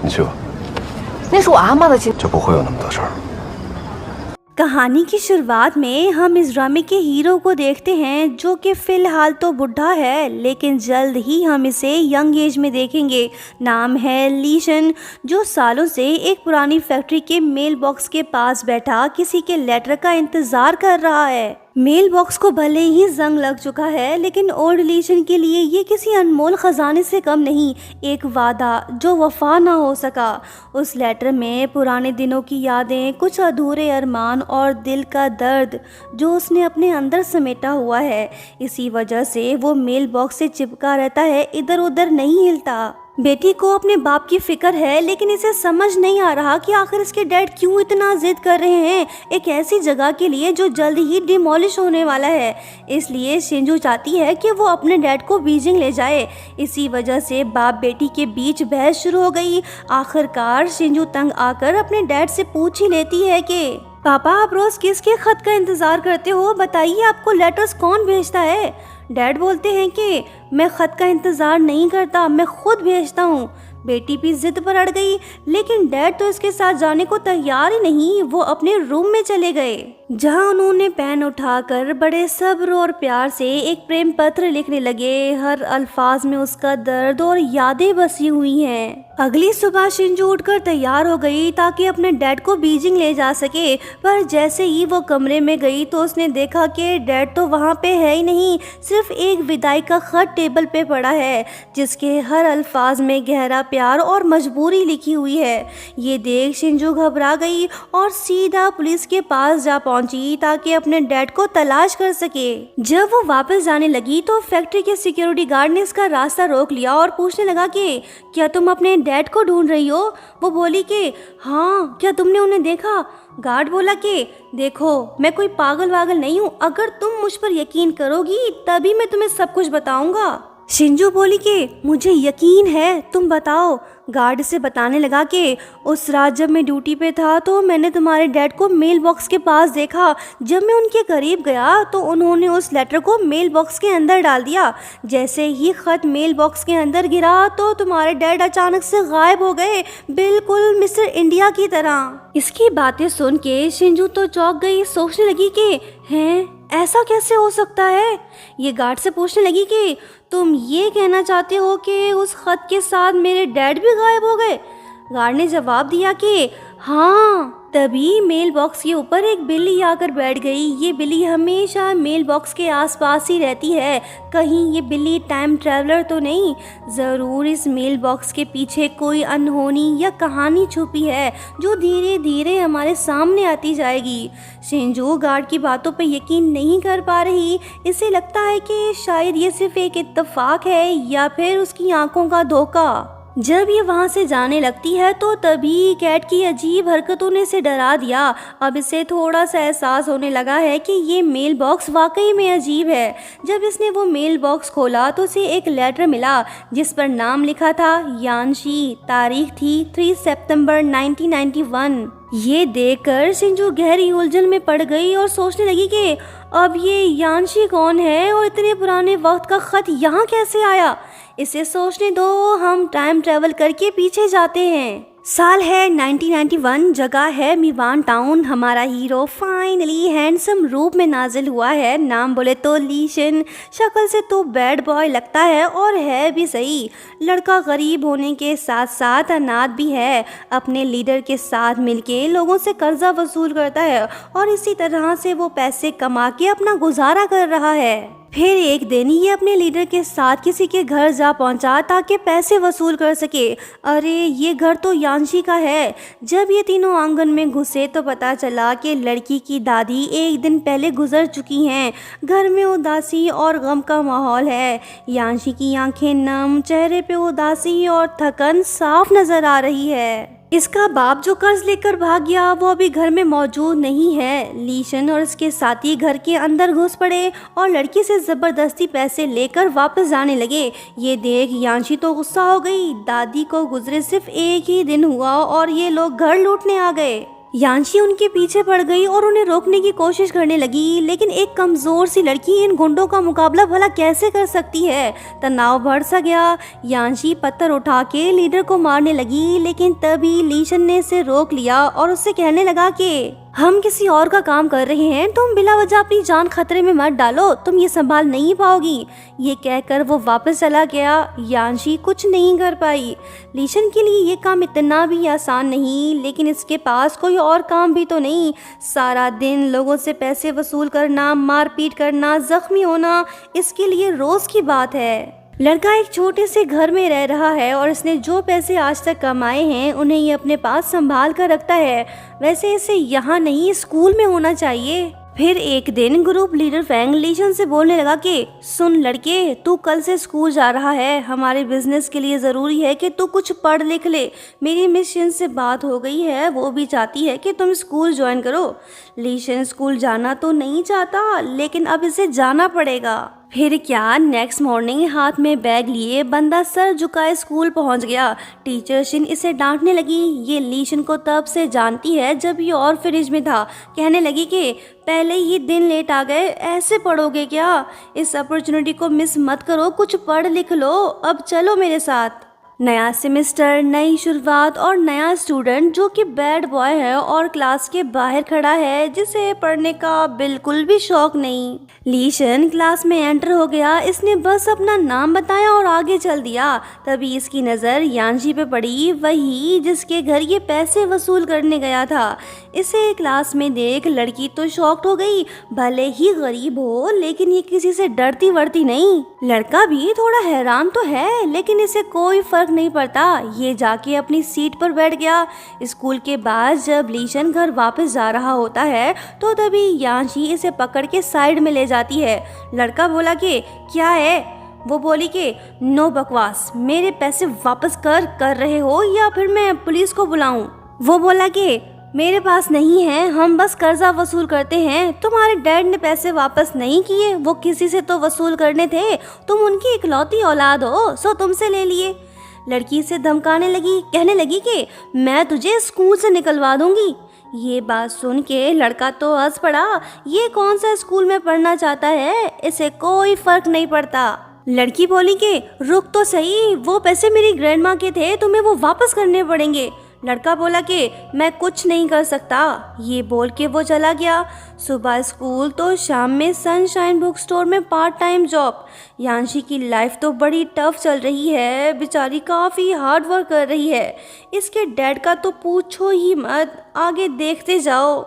你去吧，那是我阿妈的亲。就不会有那么多事儿。 कहानी की शुरुआत में हम इस ड्रामे के हीरो को देखते हैं जो कि फ़िलहाल तो बुढ़ा है, लेकिन जल्द ही हम इसे यंग एज में देखेंगे। नाम है लीशन, जो सालों से एक पुरानी फैक्ट्री के मेल बॉक्स के पास बैठा किसी के लेटर का इंतज़ार कर रहा है। मेल बॉक्स को भले ही जंग लग चुका है, लेकिन ओल्ड लीशन के लिए ये किसी अनमोल ख़जाने से कम नहीं, एक वादा जो वफा ना हो सका। उस लेटर में पुराने दिनों की यादें, कुछ अधूरे अरमान और दिल का दर्द जो उसने अपने अंदर समेटा हुआ है। इसी वजह से वो मेल बॉक्स से चिपका रहता है, इधर उधर नहीं हिलता। बेटी को अपने बाप की फिक्र है, लेकिन इसे समझ नहीं आ रहा कि आखिर इसके डैड क्यों इतना जिद कर रहे हैं एक ऐसी जगह के लिए जो जल्द ही डिमोलिश होने वाला है। इसलिए शिंजू चाहती है कि वो अपने डैड को बीजिंग ले जाए। इसी वजह से बाप बेटी के बीच बहस शुरू हो गई। आखिरकार शिंजू तंग आकर अपने डैड से पूछ ही लेती है कि पापा, आप रोज किसके खत का इंतजार करते हो? बताइए, आपको लेटर्स कौन भेजता है? डैड बोलते हैं कि मैं खत का इंतज़ार नहीं करता, मैं खुद भेजता हूँ। बेटी भी जिद पर अड़ गई, लेकिन डैड तो इसके साथ जाने को तैयार ही नहीं। वो अपने रूम में चले गए, जहाँ उन्होंने पेन उठाकर बड़े सब्र और प्यार से एक प्रेम पत्र लिखने लगे। हर अल्फाज में उसका दर्द और यादें बसी हुई हैं। अगली सुबह शिंजू उठकर तैयार हो गई ताकि अपने डैड को बीजिंग ले जा सके, पर जैसे ही वो कमरे में गई तो उसने देखा कि डैड तो वहाँ पे है ही नहीं। सिर्फ एक विदाई का खत टेबल पे पड़ा है, जिसके हर अल्फाज में गहरा प्यार और मजबूरी लिखी हुई है। ये देख शिंजू घबरा गई और सीधा पुलिस के पास जा पहुंची ताकि अपने डैड को तलाश कर सके। जब वो वापस जाने लगी तो फैक्ट्री के सिक्योरिटी गार्ड ने इसका रास्ता रोक लिया और पूछने लगा कि क्या तुम अपने डैड को ढूंढ रही हो? वो बोली कि हाँ, क्या तुमने उन्हें देखा? गार्ड बोला कि देखो, मैं कोई पागल वागल नहीं हूँ, अगर तुम मुझ पर यकीन करोगी तभी मैं तुम्हें सब कुछ बताऊंगा। शिंजू बोली कि मुझे यकीन है, तुम बताओ। गार्ड से बताने लगा कि उस रात जब मैं ड्यूटी पे था तो मैंने तुम्हारे डैड को मेल बॉक्स के पास देखा। जब मैं उनके करीब गया तो उन्होंने उस लेटर को मेल बॉक्स के अंदर डाल दिया। जैसे ही खत मेल बॉक्स के अंदर गिरा तो तुम्हारे डैड अचानक से गायब हो गए, बिल्कुल मिस्टर इंडिया की तरह। इसकी बातें सुन के शिंजू तो चौंक गई, सोचने लगी कि हैं, ऐसा कैसे हो सकता है? ये गार्ड से पूछने लगी कि तुम ये कहना चाहते हो कि उस खत के साथ मेरे डैड भी गायब हो गए? गार्ड ने जवाब दिया कि हाँ। तभी मेल बॉक्स के ऊपर एक बिल्ली आकर बैठ गई। ये बिल्ली हमेशा मेल बॉक्स के आसपास ही रहती है। कहीं ये बिल्ली टाइम ट्रैवलर तो नहीं? ज़रूर इस मेल बॉक्स के पीछे कोई अनहोनी या कहानी छुपी है जो धीरे धीरे हमारे सामने आती जाएगी। शिंजू गार्ड की बातों पे यकीन नहीं कर पा रही। इसे लगता है कि शायद ये सिर्फ एक इत्तेफाक है या फिर उसकी आंखों का धोखा। जब ये वहाँ से जाने लगती है तो तभी कैट की अजीब हरकतों ने इसे डरा दिया। अब इसे थोड़ा सा एहसास होने लगा है कि ये मेल बॉक्स वाकई में अजीब है। जब इसने वो मेल बॉक्स खोला तो उसे एक लेटर मिला जिस पर नाम लिखा था यानशी। तारीख थी 3 सितंबर 1991। ये देखकर शिंजू गहरी उलझन में पड़ गई और सोचने लगी कि अब ये यानशी कौन है और इतने पुराने वक्त का खत यहाँ कैसे आया। इसे सोचने दो, हम टाइम ट्रैवल करके पीछे जाते हैं। साल है 1991, जगह है मीवान टाउन। हमारा हीरो फाइनली हैंडसम रूप में नाजिल हुआ है। नाम बोले तो लीशन। शक्ल से तो बैड बॉय लगता है और है भी सही। लड़का गरीब होने के साथ साथ अनाथ भी है। अपने लीडर के साथ मिलके लोगों से कर्जा वसूल करता है और इसी तरह से वो पैसे कमा के अपना गुजारा कर रहा है। फिर एक दिन ये अपने लीडर के साथ किसी के घर जा पहुंचा ताकि पैसे वसूल कर सके। अरे ये घर तो यानशी का है। जब ये तीनों आंगन में घुसे तो पता चला कि लड़की की दादी एक दिन पहले गुजर चुकी हैं। घर में उदासी और गम का माहौल है। यानशी की आंखें नम, चेहरे पे उदासी और थकन साफ नजर आ रही है। इसका बाप जो कर्ज लेकर भाग गया वो अभी घर में मौजूद नहीं है। लीशन और इसके साथी घर के अंदर घुस पड़े और लड़की से जबरदस्ती पैसे लेकर वापस जाने लगे। ये देख यानशी तो गुस्सा हो गई। दादी को गुजरे सिर्फ एक ही दिन हुआ और ये लोग घर लूटने आ गए। यांशी उनके पीछे पड़ गई और उन्हें रोकने की कोशिश करने लगी, लेकिन एक कमजोर सी लड़की इन गुंडों का मुकाबला भला कैसे कर सकती है। तनाव बढ़ सा गया। यांशी पत्थर उठा के लीडर को मारने लगी, लेकिन तभी लीशन ने इसे रोक लिया और उससे कहने लगा कि हम किसी और का काम कर रहे हैं, तुम बिला वजह अपनी जान खतरे में मत डालो, तुम ये संभाल नहीं पाओगी। ये कहकर वो वापस चला गया। यांशी कुछ नहीं कर पाई। लीशन के लिए ये काम इतना भी आसान नहीं, लेकिन इसके पास कोई और काम भी तो नहीं। सारा दिन लोगों से पैसे वसूल करना, मारपीट करना, जख्मी होना, इसके लिए रोज की बात है। लड़का एक छोटे से घर में रह रहा है और इसने जो पैसे आज तक कमाए हैं उन्हें ये अपने पास संभाल कर रखता है। वैसे इसे यहाँ नहीं, स्कूल में होना चाहिए। फिर एक दिन ग्रुप लीडर फैंग लीशन से बोलने लगा कि सुन लड़के, तू कल से स्कूल जा रहा है, हमारे बिजनेस के लिए ज़रूरी है कि तू कुछ पढ़ लिख ले। मेरी मिशन से बात हो गई है, वो भी चाहती है कि तुम स्कूल ज्वाइन करो। लीशन स्कूल जाना तो नहीं चाहता, लेकिन अब इसे जाना पड़ेगा। फिर क्या, नेक्स्ट मॉर्निंग हाथ में बैग लिए बंदा सर झुकाए स्कूल पहुंच गया। टीचर शिन इसे डांटने लगी। ये लीशन को तब से जानती है जब ये ऑर्फनेज में था। कहने लगी कि पहले ही दिन लेट आ गए, ऐसे पढ़ोगे क्या? इस अपॉर्चुनिटी को मिस मत करो, कुछ पढ़ लिख लो। अब चलो मेरे साथ। नया सेमेस्टर, नई शुरुआत और नया स्टूडेंट जो कि बैड बॉय है और क्लास के बाहर खड़ा है, जिसे पढ़ने का बिल्कुल भी शौक नहीं। लीशन क्लास में एंटर हो गया। इसने बस अपना नाम बताया और आगे चल दिया। तभी इसकी नज़र यांशी पे पड़ी, वही जिसके घर ये पैसे वसूल करने गया था। इसे क्लास में देख लड़की तो शॉक्ड हो गई। भले ही गरीब हो, लेकिन ये किसी से डरती वरती नहीं। लड़का भी थोड़ा हैरान तो है, लेकिन इसे कोई फर्क नहीं पड़ता। ये जाके अपनी सीट पर बैठ गया। स्कूल के बाद जब लीशन घर वापस जा रहा होता है तो तभी यांशी इसे पकड़ के साइड में ले जाती है। लड़का बोला कि क्या है? वो बोली कि नो बकवास, मेरे पैसे वापस कर रहे हो या फिर मैं पुलिस को बुलाऊं? वो बोला कि मेरे पास नहीं है, हम बस कर्जा वसूल करते हैं। तुम्हारे डैड ने पैसे वापस नहीं किए, वो किसी से तो वसूल करने थे। तुम उनकी इकलौती औलाद हो, सो तुमसे ले लिए। लड़की से धमकाने लगी, कहने लगी कि मैं तुझे स्कूल से निकलवा दूंगी। ये बात सुन के लड़का तो हंस पड़ा। ये कौन सा स्कूल में पढ़ना चाहता है, इसे कोई फर्क नहीं पड़ता। लड़की बोली कि रुक तो सही, वो पैसे मेरी ग्रैंड माँ के थे, तुम्हें वो वापस करने पड़ेंगे। लड़का बोला कि मैं कुछ नहीं कर सकता। ये बोल के वो चला गया। सुबह स्कूल तो शाम में सनशाइन बुक स्टोर में पार्ट टाइम जॉब। यांशी की लाइफ तो बड़ी टफ चल रही है, बेचारी काफ़ी हार्ड वर्क कर रही है। इसके डैड का तो पूछो ही मत, आगे देखते जाओ।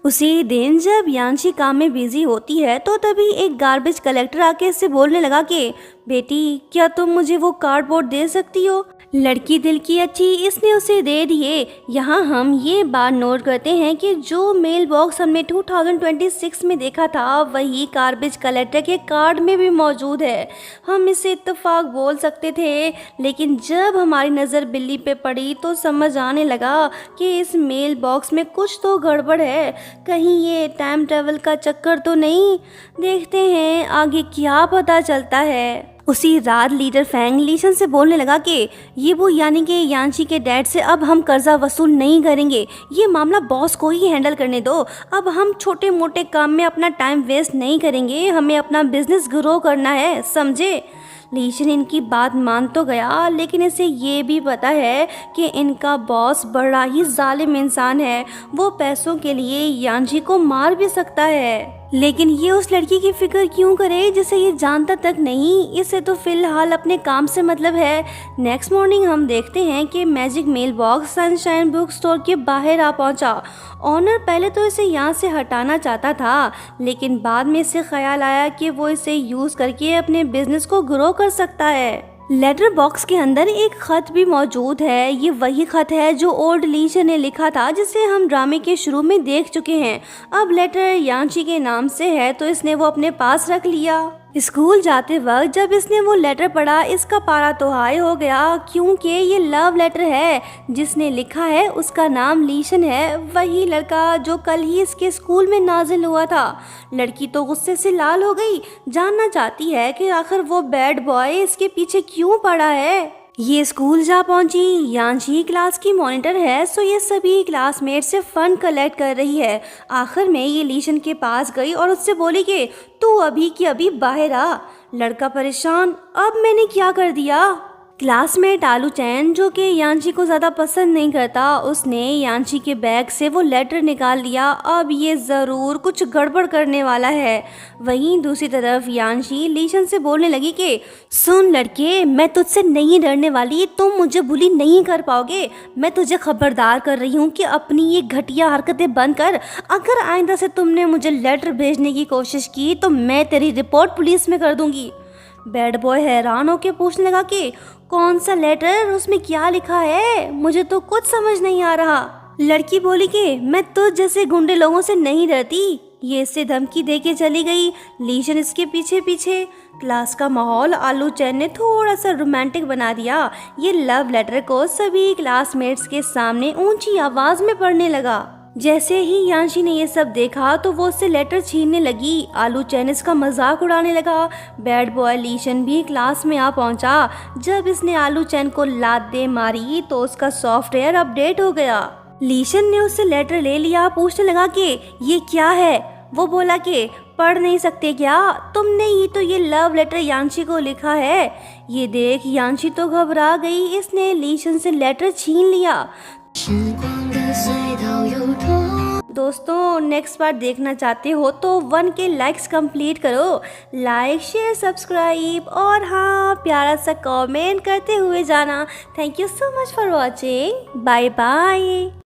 उसी दिन जब यांशी काम में बिजी होती है तो तभी एक गार्बेज कलेक्टर आके इससे बोलने लगा कि बेटी, क्या तुम मुझे वो कार्डबोर्ड दे सकती हो? लड़की दिल की अच्छी, इसने उसे दे दिए। यहाँ हम ये बात नोट करते हैं कि जो मेल बॉक्स हमने 2026 में देखा था वही गार्बेज कलेक्टर के कार्ड में भी मौजूद है। हम इसे इत्तेफाक बोल सकते थे, लेकिन जब हमारी नज़र बिल्ली पे पड़ी तो समझ आने लगा कि इस मेल बॉक्स में कुछ तो गड़बड़ है। कहीं ये टाइम ट्रेवल का चक्कर तो नहीं? देखते हैं आगे क्या पता चलता है। उसी रात लीडर फैंग लीशन से बोलने लगा कि ये वो यानी कि यांशी के डैड से अब हम कर्जा वसूल नहीं करेंगे। ये मामला बॉस को ही हैंडल करने दो। अब हम छोटे मोटे काम में अपना टाइम वेस्ट नहीं करेंगे, हमें अपना बिजनेस ग्रो करना है, समझे? लीशन इनकी बात मान तो गया, लेकिन इसे ये भी पता है कि इनका बॉस बड़ा ही जालिम इंसान है। वो पैसों के लिए यांशी को मार भी सकता है, लेकिन ये उस लड़की की फिक्र क्यों करे जिसे ये जानता तक नहीं? इसे तो फिलहाल अपने काम से मतलब है। नेक्स्ट मॉर्निंग हम देखते हैं कि magic mail box sunshine book store के बाहर आ पहुंचा। ऑनर पहले तो इसे यहाँ से हटाना चाहता था, लेकिन बाद में इसे ख्याल आया कि वो इसे यूज़ करके अपने बिजनेस को ग्रो कर सकता है। लेटर बॉक्स के अंदर एक खत भी मौजूद है। ये वही खत है जो ओल्ड लीशन ने लिखा था, जिसे हम ड्रामे के शुरू में देख चुके हैं। अब लेटर यांशी के नाम से है तो इसने वो अपने पास रख लिया। स्कूल जाते वक्त जब इसने वो लेटर पढ़ा, इसका पारा तो हाई हो गया, क्योंकि ये लव लेटर है। जिसने लिखा है उसका नाम लीशन है, वही लड़का जो कल ही इसके स्कूल में नाजिल हुआ था। लड़की तो गुस्से से लाल हो गई, जानना चाहती है कि आखिर वो बैड बॉय इसके पीछे क्यों पड़ा है। ये स्कूल जा पहुंची। यांशी क्लास की मॉनिटर है, सो ये सभी क्लासमेट से फंड कलेक्ट कर रही है। आखिर में ये लीशन के पास गई और उससे बोली कि तू अभी की अभी बाहर आ। लड़का परेशान, अब मैंने क्या कर दिया। क्लासमेट आलू चैन, जो कि यांशी को ज़्यादा पसंद नहीं करता, उसने यांशी के बैग से वो लेटर निकाल लिया। अब ये ज़रूर कुछ गड़बड़ करने वाला है। वहीं दूसरी तरफ यांशी लीशन से बोलने लगी कि सुन लड़के, मैं तुझसे नहीं डरने वाली, तुम मुझे बुली नहीं कर पाओगे। मैं तुझे खबरदार कर रही हूँ कि अपनी ये घटिया हरकतें बंद कर। अगर आइंदा से तुमने मुझे लेटर भेजने की कोशिश की तो मैं तेरी रिपोर्ट पुलिस में कर दूंगी। बैड बॉय हैरान होकर पूछने लगा कि कौन सा लेटर, उसमें क्या लिखा है, मुझे तो कुछ समझ नहीं आ रहा। लड़की बोली कि मैं तुझ जैसे गुंडे लोगों से नहीं डरती। ये इससे धमकी दे के चली गई। लीशन इसके पीछे पीछे। क्लास का माहौल आलू चैन ने थोड़ा सा रोमांटिक बना दिया। ये लव लेटर को सभी क्लासमेट्स के सामने ऊंची आवाज में पढ़ने लगा। जैसे ही यांशी ने ये सब देखा तो वो उससे लेटर छीनने लगी। आलू चैन इसका मजाक उड़ाने लगा। बैड बॉय लीशन भी क्लास में आ पहुंचा। जब इसने आलू चैन को लात मारी तो उसका सॉफ्टवेयर अपडेट हो गया। लीशन ने उससे लेटर ले लिया। पूछने लगा कि ये क्या है। वो बोला कि पढ़ नहीं सकते क्या, तुमने ही तो ये लव लेटर यांशी को लिखा है। ये देख यांशी तो घबरा गई। इसने लीशन से लेटर छीन लिया। दोस्तों, नेक्स्ट पार्ट देखना चाहते हो तो 1 के लाइक्स कंप्लीट करो। लाइक, शेयर, सब्सक्राइब और हाँ, प्यारा सा कमेंट करते हुए जाना। Thank you so much for watching. Bye bye.